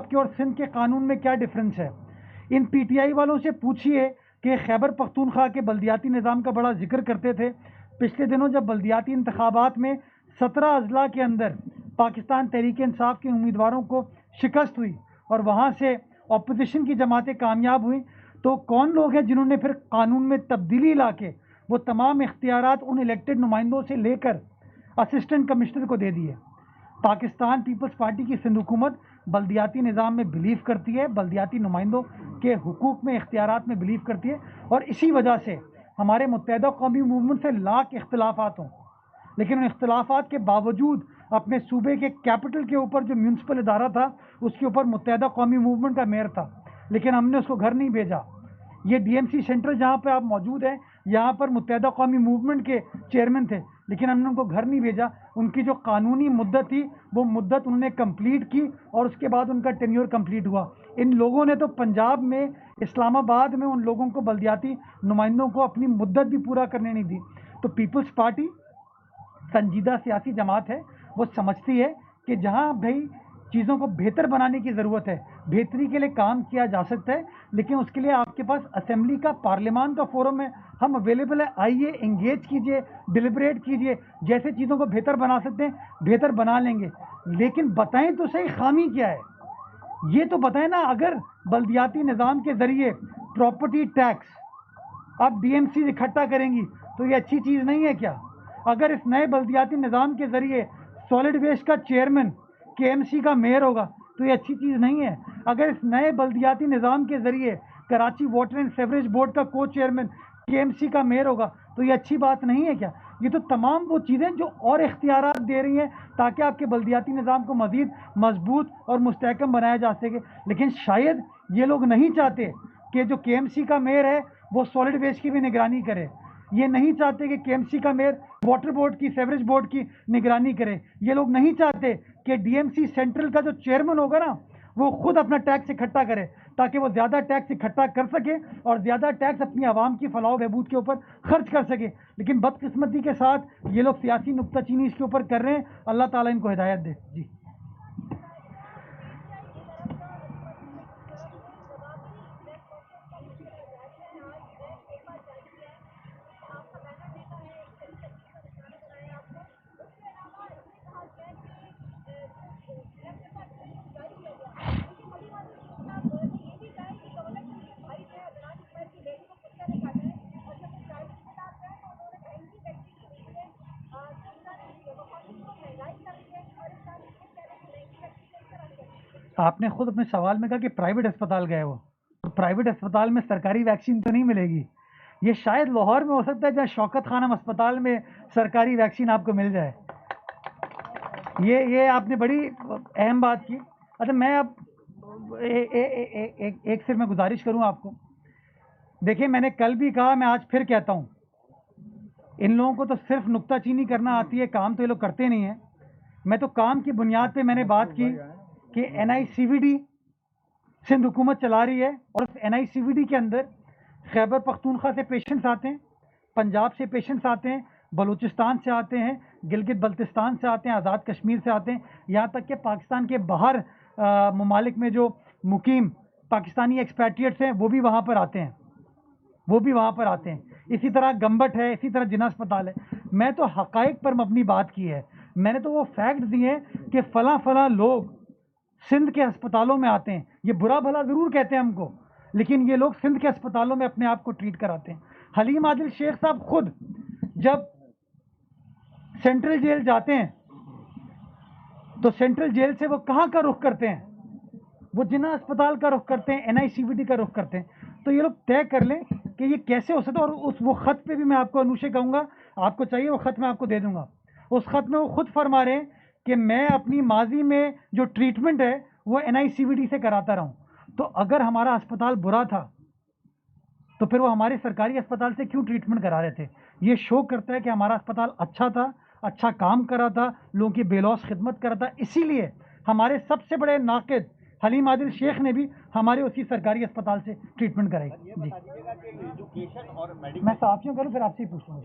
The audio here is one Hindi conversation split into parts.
के और सिंध के कानून में क्या डिफरेंस है। इन पीटीआई वालों से पूछिए कि खैबर पख्तूनख्वा के बल्दियाती निज़ाम का बड़ा जिक्र करते थे। पिछले दिनों जब बल्दियाती इंतखाबात में 17 अजला के अंदर पाकिस्तान तहरीक इंसाफ के उम्मीदवारों को शिकस्त हुई और वहाँ से अपोजिशन की जमातें कामयाब हुई, तो कौन लोग हैं जिन्होंने फिर कानून में तब्दीली ला के वो तमाम इख्तियारात उन इलेक्टेड नुमाइंदों से लेकर असिस्टेंट कमिश्नर को दे दिए। पाकिस्तान पीपल्स पार्टी की सिंध हुकूमत बल्दियाती निज़ाम में बिलीव करती है, बल्दियाती नुमाइंदों के हुकूक में, इख्तियारात में बिलीव करती है, और इसी वजह से हमारे मुत्तहदा कौमी मूवमेंट से लाख इख्तिलाफात हों, लेकिन उन इख्तिलाफात के बावजूद अपने सूबे के कैपिटल के ऊपर जो म्यूनसिपल इदारा था उसके ऊपर मुत्तहदा कौमी मूवमेंट का मेयर था, लेकिन हमने उसको घर नहीं भेजा। ये डीएमसी सेंट्रल जहाँ पे आप मौजूद हैं, यहाँ पर मुत्तहदा कौमी मूवमेंट के चेयरमैन थे, लेकिन हमने उनको घर नहीं भेजा। उनकी जो कानूनी मुद्दत थी वो मुद्दत उन्होंने कंप्लीट की और उसके बाद उनका टेन्योर कंप्लीट हुआ। इन लोगों ने तो पंजाब में, इस्लामाबाद में उन लोगों को, बल्दियाती नुमाइंदों को अपनी मुद्दत भी पूरा करने नहीं दी। तो पीपल्स पार्टी संजीदा सियासी जमात है, वो समझती है कि जहाँ भाई चीज़ों को बेहतर बनाने की ज़रूरत है, बेहतरी के लिए काम किया जा सकता है, लेकिन उसके लिए आपके पास असेंबली का, पार्लियामान का फोरम है, हम अवेलेबल है, आइए, इंगेज कीजिए, डिलिब्रेट कीजिए, जैसे चीज़ों को बेहतर बना सकते हैं बेहतर बना लेंगे। लेकिन बताएं तो सही खामी क्या है, ये तो बताएं ना। अगर बल्दियाती निज़ाम के ज़रिए प्रॉपर्टी टैक्स अब डीएमसी इकट्ठा करेंगी तो ये अच्छी चीज़ नहीं है क्या? अगर इस नए बल्दियाती निज़ाम के ज़रिए सॉलिड वेस्ट का चेयरमैन केएमसी का मेयर होगा तो ये अच्छी चीज़ नहीं है? अगर इस नए बल्दियाती निज़ाम के ज़रिए Karachi water and sewerage board का को चेयरमैन केएमसी का मेयर होगा तो ये अच्छी बात नहीं है क्या? ये तो तमाम वो चीज़ें जो और इख्तियारात दे रही हैं ताकि आपके बल्दियाती निज़ाम को मज़ीद मजबूत और मुस्तहकम बनाया जा सके। लेकिन शायद ये लोग नहीं चाहते कि जो केएमसी का मेयर है वो सॉलिड वेस्ट की भी निगरानी करे। ये नहीं चाहते कि केएमसी का मेयर वाटर बोर्ड की, सेवरेज बोर्ड की निगरानी करे। ये लोग नहीं चाहते कि डीएमसी सेंट्रल का जो चेयरमैन होगा ना वो खुद अपना टैक्स इकट्ठा करे, ताकि वो ज़्यादा टैक्स इकट्ठा कर सके और ज़्यादा टैक्स अपनी आवाम की फलाह बहबूद के ऊपर खर्च कर सके। लेकिन बदकिस्मती के साथ ये लोग सियासी नुक्ताचीनी इसके ऊपर कर रहे हैं। अल्लाह ताला इनको हिदायत दे। जी आपने खुद अपने सवाल में कहा कि प्राइवेट अस्पताल गए हो, तो प्राइवेट अस्पताल में सरकारी वैक्सीन तो नहीं मिलेगी। ये शायद लाहौर में हो सकता है जहाँ शौकत खानम अस्पताल में सरकारी वैक्सीन आपको मिल जाए। ये आपने बड़ी अहम बात की। अच्छा, मैं अब एक सिर्फ मैं गुजारिश करूं आपको। देखिए, मैंने कल भी कहा, मैं आज फिर कहता हूं, इन लोगों को तो सिर्फ नुक्ताचीनी करना आती है, काम तो ये लोग करते नहीं हैं। मैं तो काम की बुनियाद पे मैंने बात की कि एनआईसीवीडी सिंध हुकूमत चला रही है और उस एनआईसीवीडी के अंदर खैबर पख्तूनख्वा से पेशेंट्स आते हैं, पंजाब से पेशेंट्स आते हैं, बलूचिस्तान से आते हैं, गिलगित बल्तिस्तान से आते हैं, आज़ाद कश्मीर से आते हैं, यहाँ तक कि पाकिस्तान के बाहर ममालिक में जो मुकीम पाकिस्तानी एक्सपैट्रिएट्स हैं वो भी वहाँ पर आते हैं, वो भी वहाँ पर आते हैं। इसी तरह गंबट है, इसी तरह जिना अस्पताल है। मैं तो हक़ाइक़ पर अपनी बात की है, मैंने तो वो फैक्ट दिए हैं कि फ़लाँ लोग सिंध के अस्पतालों में आते हैं। ये बुरा भला ज़रूर कहते हैं हमको, लेकिन ये लोग सिंध के अस्पतालों में अपने आप को ट्रीट कराते हैं। हलीम आदिल शेख साहब खुद जब सेंट्रल जेल जाते हैं तो सेंट्रल जेल से वो कहाँ का रुख करते हैं? वो जिना अस्पताल का रुख करते हैं, एनआईसीवीडी का रुख करते हैं। तो ये लोग तय कर लें कि ये कैसे हो सकता है। और वो ख़त पे भी मैं आपको अनुशे कहूँगा, आपको चाहिए वो ख़त मैं आपको दे दूँगा। उस ख़त में वो खुद फरमा रहे हैं कि मैं अपनी माजी में जो ट्रीटमेंट है वो एनआईसीवीडी से कराता रहा हूँ। तो अगर हमारा अस्पताल बुरा था तो फिर वो हमारे सरकारी अस्पताल से क्यों ट्रीटमेंट करा रहे थे? ये शो करता है कि हमारा अस्पताल अच्छा था, अच्छा काम कर रहा था, लोगों की बेलौस खिदमत कर रहा था। इसीलिए हमारे सबसे बड़े नाक़िद हलीम आदिल शेख ने भी हमारे उसी सरकारी अस्पताल से ट्रीटमेंट कराई। जी, मैं साफियों करूँ फिर आपसे ही पूछूँगा।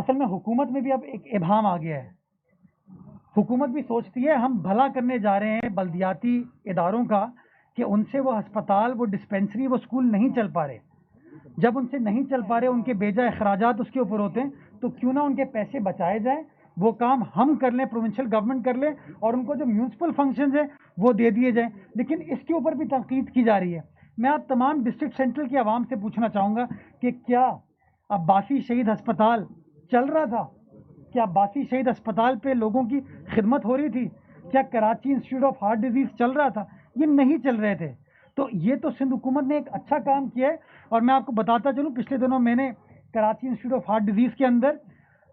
असल में हुकूमत में भी अब एक इबाम आ गया है। हुकूमत भी सोचती है हम भला करने जा रहे हैं बल्दियाती इदारों का, कि उनसे वो अस्पताल, वो डिस्पेंसरी, वो स्कूल नहीं चल पा रहे। जब उनसे नहीं चल पा रहे, उनके बेजा अखराजात उसके ऊपर होते हैं, तो क्यों ना उनके पैसे बचाए जाएं, वो काम हम कर लें, प्रोविंशियल गवर्नमेंट कर ले, और उनको जो म्यूनसिपल फंक्शंस हैं वो दे दिए जाएं। लेकिन इसके ऊपर भी तनकीद की जा रही है। मैं आप तमाम डिस्ट्रिक्ट सेंट्रल की आवाम से पूछना चाहूँगा कि क्या अब्बासी शहीद अस्पताल चल रहा था? क्या अब्बासी शहीद अस्पताल पे लोगों की खिदमत हो रही थी? क्या Karachi institute of heart disease चल रहा था? ये नहीं चल रहे थे। तो ये तो सिंध हुकूमत ने एक अच्छा काम किया है। और मैं आपको बताता चलूँ, पिछले दिनों मैंने Karachi institute of heart disease के अंदर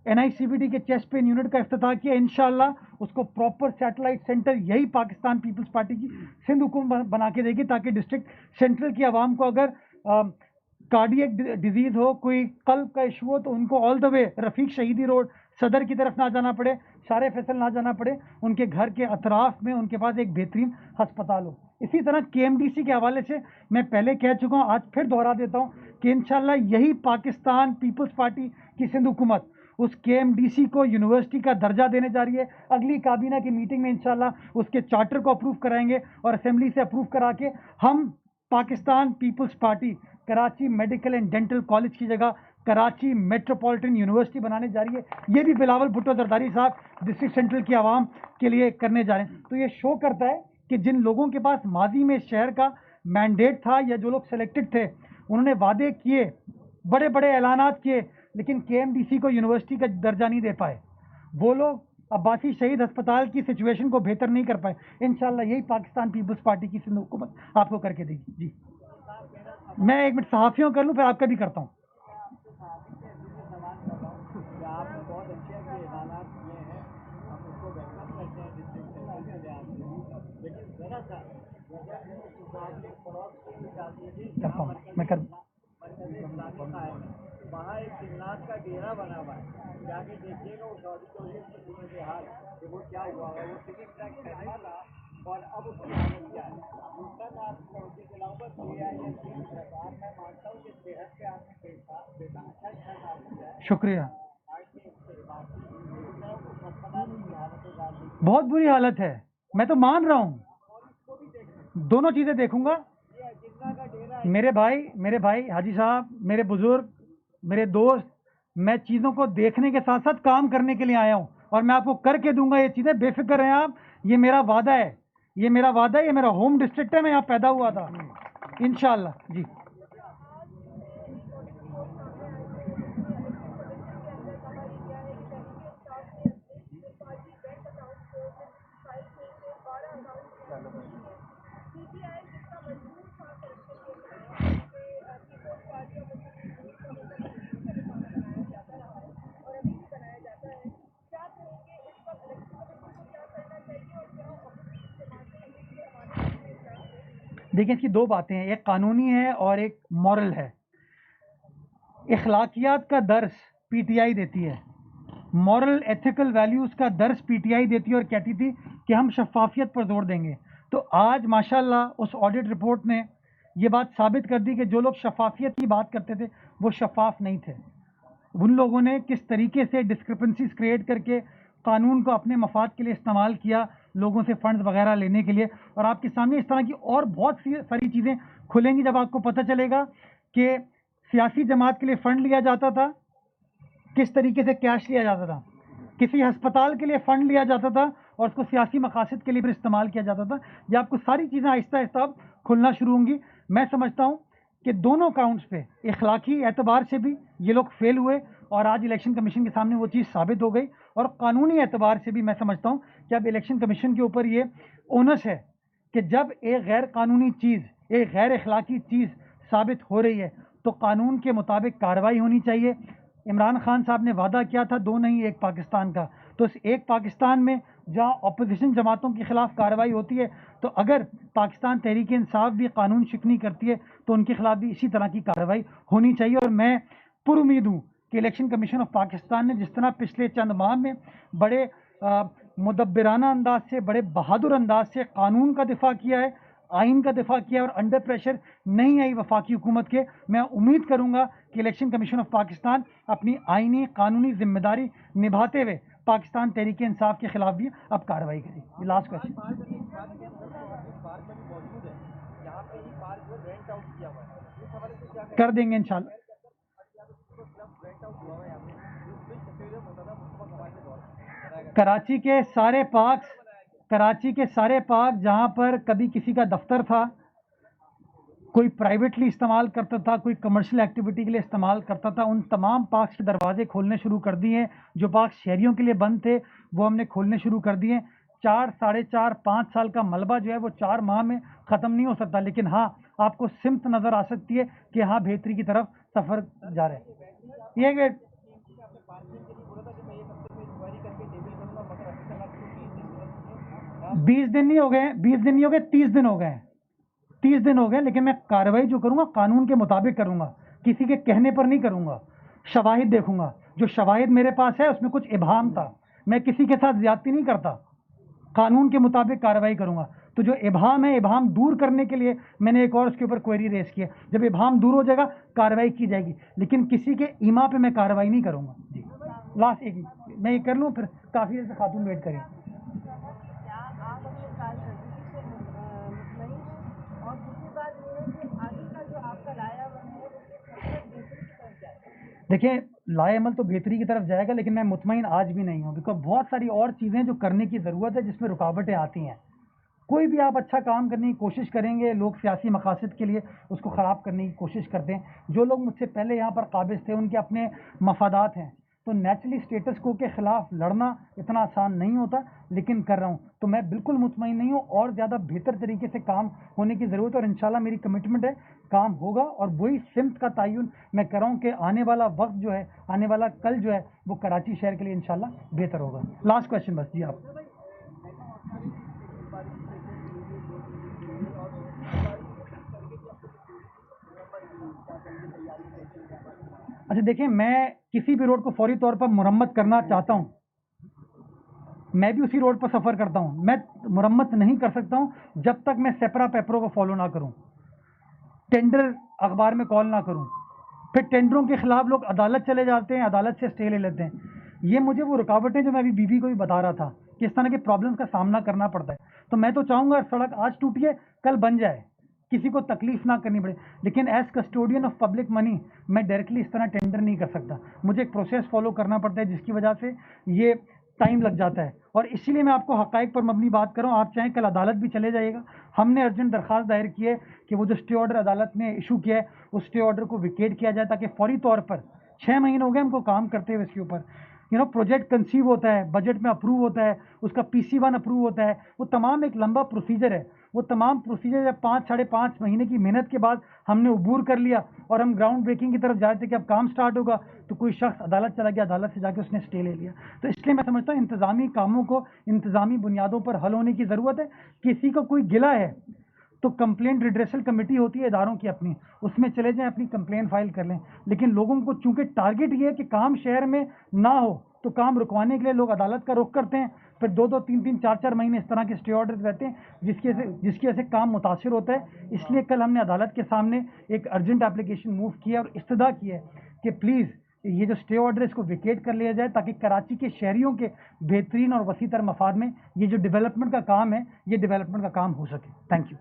NICVD के चेस्ट पेन यूनिट का इफ्तिताह किया। इंशाल्लाह उसको प्रॉपर सैटेलाइट सेंटर यही पाकिस्तान पीपल्स पार्टी की सिंध हुकूमत बना के देगी, ताकि डिस्ट्रिक्ट सेंट्रल की आवाम को अगर कार्डियक डिजीज़ हो, कोई कल्ब का इशू हो, तो उनको ऑल द वे रफ़ीक शहीदी रोड सदर की तरफ ना जाना पड़े, शारे फैसल ना जाना पड़े, उनके घर के अतराफ में उनके पास एक बेहतरीन अस्पताल हो। इसी तरह KMDC के हवाले से मैं पहले कह चुका हूँ, आज फिर दोहरा देता हूँ कि इंशाल्लाह यही पाकिस्तान पीपल्स पार्टी की सिंध हुकूमत उस KMDC को यूनिवर्सिटी का दर्जा देने जा रही है। अगली काबीना की मीटिंग में इंशाल्लाह उसके चार्टर को अप्रूव कराएंगे और असेंबली से अप्रूव करा के हम Pakistan Peoples Party Karachi medical and dental college की जगह कराची मेट्रोपॉलिटन यूनिवर्सिटी बनाने जा रही है। ये भी बिलावल भुट्टो जरदारी साहब डिस्ट्रिक्ट सेंट्रल की आवाम के लिए करने जा रहे हैं। तो ये शो करता है कि जिन लोगों के पास माजी में शहर का मैंडेट था, या जो लोग सिलेक्टेड थे, उन्होंने वादे किए, बड़े बड़े ऐलानात किए, लेकिन KMDC को यूनिवर्सिटी का दर्जा नहीं दे पाए। वो लोग अब्बासी शहीद अस्पताल की सिचुएशन को बेहतर नहीं कर पाए। इंशाल्लाह यही पाकिस्तान पीपल्स पार्टी की सिंध हुकूमत आपको करके देगी। जी, मैं एक मिनट सहाफ़ियों कर लूँ, फिर आपका भी करता हूँ। करता हूँ मैं कर वहाँ एक जिन्नात का डेरा बना हुआ है, जाके देखिएगा उस ऑडिटोरियम की सूरत हाल कि वो क्या हुआ है। वो टिकट टैक्स करना था और अब उसकी हालत क्या है। दूसरा मैं आपको के अलावा सरकार, मैं मानता हूँ कि सेहत पे आपने बेटा अच्छा काम किया है। शुक्रिया। बहुत बुरी हालत है, मैं तो मान रहा हूँ, दोनों चीज़ें देखूंगा। मेरे भाई हाजी साहब, मेरे बुजुर्ग, मेरे दोस्त, मैं चीज़ों को देखने के साथ साथ काम करने के लिए आया हूँ, और मैं आपको करके दूंगा ये चीज़ें, बेफिक्र हैं आप। ये मेरा वादा है, ये मेरा वादा है, ये मेरा होम डिस्ट्रिक्ट है, मैं यहाँ पैदा हुआ था। इंशाल्लाह जी। देखिए, इसकी दो बातें हैं, एक कानूनी है और एक मॉरल है। इखलाकियात का दर्स PTI देती है, मॉरल एथिकल वैल्यूज़ का दर्स PTI देती है, और कहती थी कि हम शफाफियत पर जोर देंगे। तो आज माशाल्लाह उस ऑडिट रिपोर्ट ने ये बात साबित कर दी कि जो लोग शफाफियत की बात करते थे वो शफाफ नहीं थे। उन लोगों ने किस तरीके से डिस्क्रिपेंसीज क्रिएट करके कानून को अपने मफाद के लिए इस्तेमाल किया, लोगों से फंड्स वगैरह लेने के लिए। और आपके सामने इस तरह की और बहुत सी सारी चीज़ें खुलेंगी जब आपको पता चलेगा कि सियासी जमात के लिए फ़ंड लिया जाता था, किस तरीके से कैश लिया जाता था, किसी अस्पताल के लिए फ़ंड लिया जाता था और उसको सियासी मकासद के लिए फिर इस्तेमाल किया जाता था। ये आपको सारी चीज़ें आहिस्ता आहिस्ता अब खुलना शुरू होंगी। मैं समझता हूँ कि दोनों काउंट्स पे इखलाकी एतबार से भी ये लोग फेल हुए, और आज इलेक्शन कमीशन के सामने वो चीज़ साबित हो गई। और कानूनी एतबार से भी मैं समझता हूँ कि अब इलेक्शन कमीशन के ऊपर ये ओनस है कि जब एक गैर कानूनी चीज़, एक गैर इखलाकी चीज़ साबित हो रही है, तो कानून के मुताबिक कार्रवाई होनी चाहिए। इमरान खान साहब ने वादा किया था 2 नहीं 1 पाकिस्तान का, तो इस एक पाकिस्तान में जहां अपोजिशन जमातों के खिलाफ कार्रवाई होती है, तो अगर पाकिस्तान तहरीक इंसाफ भी कानून शिकनी करती है तो उनके खिलाफ भी इसी तरह की कार्रवाई होनी चाहिए। और मैं पुरुमीद हूँ कि इलेक्शन कमीशन ऑफ पाकिस्तान ने जिस तरह पिछले चंद माह में बड़े मुदब्बिराना अंदाज से, बड़े बहादुर अंदाज से कानून का दिफा किया है, आइन का दिफा किया और अंडर प्रेशर नहीं आई वफाकी हुकूमत के। मैं उम्मीद करूंगा कि इलेक्शन कमीशन ऑफ पाकिस्तान अपनी आइनी कानूनी जिम्मेदारी निभाते हुए पाकिस्तान तहरीक इंसाफ के खिलाफ भी अब कार्रवाई करेगी। लास्ट क्वेश्चन कर देंगे इंशाल्लाह। कराची के सारे पार्क जहां पर कभी किसी का दफ्तर था, कोई प्राइवेटली इस्तेमाल करता था, कोई कमर्शियल एक्टिविटी के लिए इस्तेमाल करता था, उन तमाम पार्क्स के दरवाजे खोलने शुरू कर दिए हैं। जो पार्क शहरियों के लिए बंद थे वो हमने खोलने शुरू कर दिए। 4, साढ़े 4, 5 साल का मलबा जो है वो 4 माह में ख़त्म नहीं हो सकता, लेकिन हाँ आपको सिमत नज़र आ सकती है कि हाँ बेहतरी की तरफ सफ़र जा रहा है। ये 20 दिन नहीं हो गए, 20 दिन नहीं हो गए, 30 दिन हो गए, 30 दिन हो गए। लेकिन मैं कार्रवाई जो करूंगा कानून के मुताबिक करूंगा, किसी के कहने पर नहीं करूंगा। शवाहिद देखूंगा, जो शवाहिद मेरे पास है उसमें कुछ इबाहम था, मैं किसी के साथ ज्यादती नहीं करता, कानून के मुताबिक कार्रवाई करूंगा। तो जो इबाहम है, इबाहम दूर करने के लिए मैंने एक और उसके ऊपर क्वेरी रेस की है। जब इबाहम दूर हो जाएगा कार्रवाई की जाएगी, लेकिन किसी के ईमा पे मैं कार्रवाई नहीं करूंगा। जी लास्ट एक मैं ये कर लूँ, फिर काफ़ी देर से खातून वेट करें। देखिए लाएमल तो बेहतरी की तरफ जाएगा, लेकिन मैं मुतमईन आज भी नहीं हूँ, बिकॉज बहुत सारी और चीज़ें जो करने की ज़रूरत है जिसमें रुकावटें आती हैं। कोई भी आप अच्छा काम करने की कोशिश करेंगे, लोग सियासी मकासद के लिए उसको ख़राब करने की कोशिश करते हैं। जो लोग मुझसे पहले यहाँ पर काबिज थे उनके अपने मफादात हैं, तो नेचुरली स्टेटस को के ख़िलाफ़ लड़ना इतना आसान नहीं होता, लेकिन कर रहा हूँ। तो मैं बिल्कुल मुतमईन नहीं हूँ, और ज़्यादा बेहतर तरीके से काम होने की ज़रूरत है, और इंशाल्लाह मेरी कमिटमेंट है काम होगा। और वही सिमत का तयन मैं कर रहा हूँ कि आने वाला वक्त जो है, आने वाला कल जो है वो कराची शहर के लिए इंशाल्लाह बेहतर होगा। लास्ट क्वेश्चन बस जी आप। अच्छा देखिए, मैं किसी भी रोड को फौरी तौर पर मुरम्मत करना चाहता हूँ, मैं भी उसी रोड पर सफ़र करता हूँ। मैं मुरम्मत नहीं कर सकता हूँ जब तक मैं सेपरा पेपरों को फॉलो ना करूँ, टेंडर अखबार में कॉल ना करूँ, फिर टेंडरों के खिलाफ लोग अदालत चले जाते हैं, अदालत से स्टे ले लेते हैं। ये मुझे वो रुकावटें जो मैं अभी बीबी को भी बता रहा था कि इस तरह के प्रॉब्लम्स का सामना करना पड़ता है। तो मैं तो चाहूँगा सड़क आज टूटी है कल बन जाए, किसी को तकलीफ ना करनी पड़े, लेकिन as custodian of public money मैं डायरेक्टली इस तरह टेंडर नहीं कर सकता। मुझे एक प्रोसेस फॉलो करना पड़ता है, जिसकी वजह से ये टाइम लग जाता है। और इसीलिए मैं आपको हक़ाइक़ पर मबनी बात कर रहा हूँ। आप चाहें कल अदालत भी चले जाइएगा, हमने अर्जेंट दरख्वास्त दायर की है कि वो जो स्टे ऑर्डर अदालत ने इशू किया है उस स्टे ऑर्डर को विकेट किया जाए, ताकि फौरी तौर पर 6 महीने हो गए हमको काम करते हुए इसके ऊपर। प्रोजेक्ट कंसीव होता है, बजट में अप्रूव होता है, उसका PC1 अप्रूव होता है, वो तमाम एक लंबा प्रोसीजर है। वो तमाम प्रोसीजर जब 5 साढ़े 5 महीने की मेहनत के बाद हमने अबूर कर लिया और हम ग्राउंड ब्रेकिंग की तरफ जाते थे कि अब काम स्टार्ट होगा, तो कोई शख्स अदालत चला गया, अदालत से जाके उसने स्टे ले लिया। तो इसलिए मैं समझता हूँ इंतज़ामी कामों को इंतज़ामी बुनियादों पर हल होने की ज़रूरत है। किसी को कोई गिला है तो कंप्लेंट रिड्रेसल कमेटी होती है इदारों की अपनी, उसमें चले जाएं, अपनी कंप्लेंट फाइल कर लें। लेकिन लोगों को चूंकि टारगेट ये है कि काम शहर में ना हो, तो काम रुकवाने के लिए लोग अदालत का रुख करते हैं, फिर 2-2, 3-3, 4-4 महीने इस तरह के स्टे ऑर्डर रहते हैं, जिसकी वजह से काम मुतासिर होता है। इसलिए कल हमने अदालत के सामने एक अर्जेंट एप्लीकेशन मूव किया और इस्तदा की है कि प्लीज़ ये जो स्टे ऑर्डर इसको विकेट कर लिया जाए, ताकि कराची के शहरियों के बेहतरीन और वसी तर मफाद में ये जो डेवलपमेंट का काम है, ये डेवलपमेंट का काम हो सके। Thank you.